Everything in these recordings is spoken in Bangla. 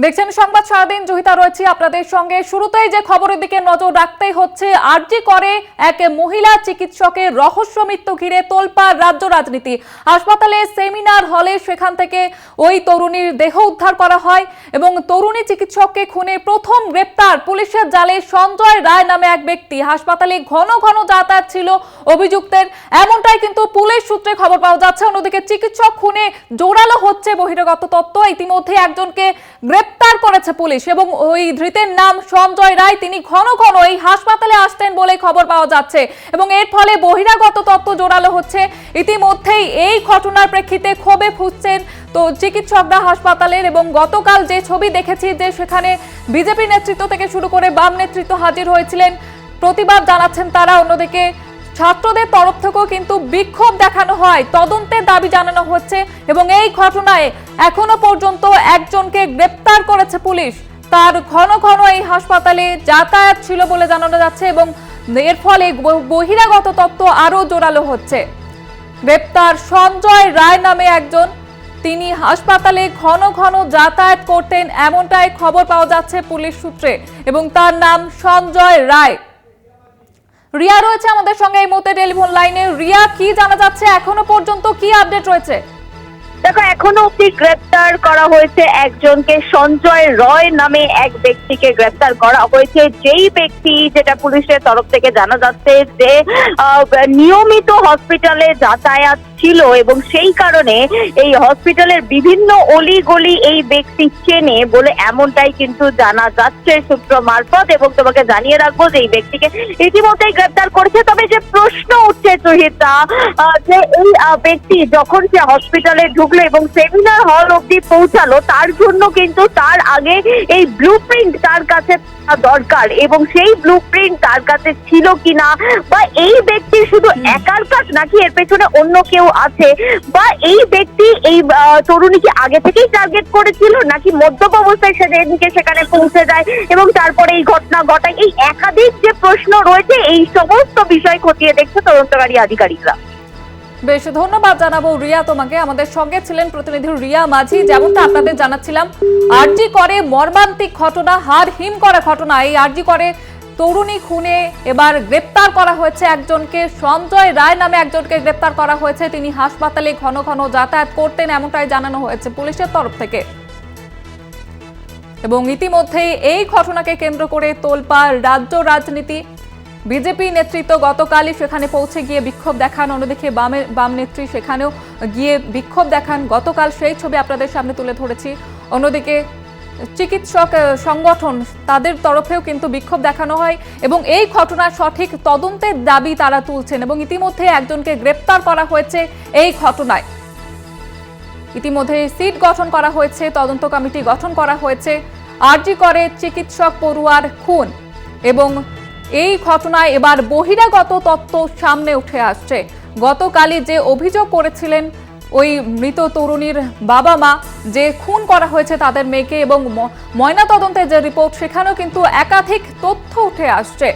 দেখছেন সংবাদ সারাদিন, জহিতা রয়েছে আপনাদের সঙ্গে। শুরুতেই যে খবরের দিকে নজর রাখতেই হচ্ছে, আরজি করে এক মহিলা চিকিৎসকের রহস্য মৃত্যু ঘিরে তোলপাড় রাজ্য রাজনীতি। হাসপাতালে সেমিনার হলে সেখান থেকে ওই তরুণীর দেহ উদ্ধার করা হয় এবং তরুণী চিকিৎসককে খুনে প্রথম গ্রেপ্তার পুলিশের জালে সঞ্জয় রায় নামে এক ব্যক্তি। হাসপাতালে ঘন ঘন যাতায়াত ছিল অভিযুক্তের, এমনটাই কিন্তু পুলিশ সূত্রে খবর পাওয়া যাচ্ছে। অন্যদিকে চিকিৎসক খুনে জোরালো হচ্ছে বহিরাগত তত্ত্ব। ইতিমধ্যে একজনকে গ্রেপ্তার করেছে পুলিশ এবং ওই ধৃতের নাম সঞ্জয় রায়। তিনি ঘন ঘন এই হাসপাতালে আসতেন বলে খবর পাওয়া যাচ্ছে এবং এর ফলে বহিরাগত তত্ত্ব জোরালো হচ্ছে। ইতিমধ্যেই এই ঘটনার প্রেক্ষিতে ক্ষোভে ফুঁসছেন তো চিকিৎসকরা হাসপাতালের। এবং গতকাল যে ছবি দেখেছি যে সেখানে বিজেপি নেতৃত্ব থেকে শুরু করে বাম নেতৃত্ব হাজির হয়েছিলেন, প্রতিবাদ জানাচ্ছেন তারা। অন্যদিকে ছাত্রদের তরফ থেকেও কিন্তু বিক্ষোভ দেখানো হয়, তদন্তের দাবি জানানো হচ্ছে এবং এই ঘটনায় এখনো পর্যন্ত একজনকে গ্রেপ্তার করেছে পুলিশ। তার ঘন ঘন এই হাসপাতালে যাতায়াত ছিল বলে জানানো যাচ্ছে এবং এর ফলে বহিরাগত তত্ত্ব আরো জোরালো হচ্ছে। গ্রেপ্তার সঞ্জয় রায় নামে একজন, তিনি হাসপাতালে ঘন ঘন যাতায়াত করতেন এমনটাই খবর পাওয়া যাচ্ছে পুলিশ সূত্রে এবং তার নাম সঞ্জয় রায়। রিয়া রয়েছে আমাদের সঙ্গে এই মুহূর্তে টেলিফোন লাইনে। রিয়া, কি জানা যাচ্ছে এখনো পর্যন্ত, কি আপডেট রয়েছে? দেখো, এখনো অব্দি গ্রেপ্তার করা হয়েছে একজনকে, সঞ্জয় রয় নামে এক ব্যক্তিকে গ্রেপ্তার করা হয়েছে। যেই ব্যক্তি, যেটা পুলিশের তরফ থেকে জানা যাচ্ছে যে নিয়মিত হসপিটালে যাতায়াত ছিল এবং সেই কারণে এই হসপিটালের বিভিন্ন অলি গলি এই ব্যক্তি চেনে বলে এমনটাই কিন্তু জানা যাচ্ছে সূত্র মারফত। এবং তোমাকে জানিয়ে রাখবো যে এই ব্যক্তিকে ইতিমধ্যেই গ্রেপ্তার করেছে। তবে যে প্রশ্ন উঠছে জহিতা, যে এই ব্যক্তি যখন সে হসপিটালে ঢুকলো এবং সেমিনার হল অব্দি পৌঁছালো, তার জন্য কিন্তু তার আগে এই ব্লুপ্রিন্ট তার কাছে দরকার এবং সেই ব্লুপ্রিন্ট তার কাছে ছিল কিনা, বা এই ব্যক্তি শুধু একার কাজ নাকি এর পেছনে অন্য কেউ আছে, বা এই ব্যক্তি এই তরুণীকে আগে থেকেই টার্গেট করেছিল নাকি মদ্যপ অবস্থায় সেদিনকে সেখানে পৌঁছে যায় এবং তারপরে এই ঘটনা ঘটায়। এই একাধিক যে প্রশ্ন রয়েছে, এই সমস্ত বিষয় খতিয়ে দেখছে তদন্তকারী আধিকারিকরা। বেশ, ধন্যবাদ জানাবো রিয়া তোমাকে। আমাদের সঙ্গে ছিলেন প্রতিনিধি রিয়া মাঝি। যেমনটা আপনাদের জানাচ্ছিলাম, আরজি করে মর্মান্তিক ঘটনা, হাড় হিম করা ঘটনা। এই আরজি করে তরুণী খুনে এবার গ্রেপ্তার করা হয়েছে একজনকে, সঞ্জয় রায় নামে একজনকে গ্রেপ্তার করা হয়েছে। তিনি হাসপাতালে ঘন ঘন যাতায়াত করতেন এমনটাই জানানো হয়েছে পুলিশের তরফ থেকে। এবং ইতিমধ্যেই এই ঘটনাকে কেন্দ্র করে তোলপাড় রাজ্য রাজনীতি। বিজেপি নেতৃত্ব গতকালই সেখানে পৌঁছে গিয়ে বিক্ষোভ দেখান, অন্যদিকে বাম নেত্রী সেখানেও গিয়ে বিক্ষোভ দেখান। গতকাল সেই ছবি আপনাদের সামনে তুলে ধরেছি। অন্যদিকে চিকিৎসক সংগঠন, তাদের তরফেও কিন্তু বিক্ষোভ দেখানো হয় এবং এই ঘটনার সঠিক তদন্তের দাবি তারা তুলছেন এবং ইতিমধ্যে একজনকে গ্রেপ্তার করা হয়েছে এই ঘটনায়। ইতিমধ্যে সিট গঠন করা হয়েছে, তদন্ত কমিটি গঠন করা হয়েছে। আরজি করে চিকিৎসক পড়ুয়ার খুন এবং এই ঘটনায় এবার বহিরাগত তত্ত্ব সামনে উঠে আসছে। গতকালই যে অভিযোগ করেছিলেন ওই মৃত তরুণীর বাবা মা, যে খুন করা হয়েছে তাদের মেয়েকে, এবং ময়নাতদন্তের যে রিপোর্ট, সেখানেও কিন্তু একাধিক তথ্য উঠে আসছে।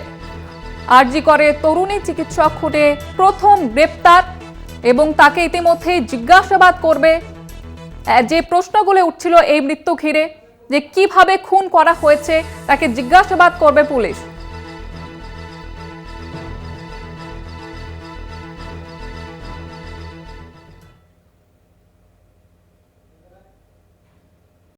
আরজি করে তরুণী চিকিৎসক খুনে প্রথম গ্রেপ্তার এবং তাকে ইতিমধ্যেই জিজ্ঞাসাবাদ করবে। যে প্রশ্নগুলো উঠছিল এই মৃত্যু ঘিরে, যে কিভাবে খুন করা হয়েছে, তাকে জিজ্ঞাসাবাদ করবে পুলিশ।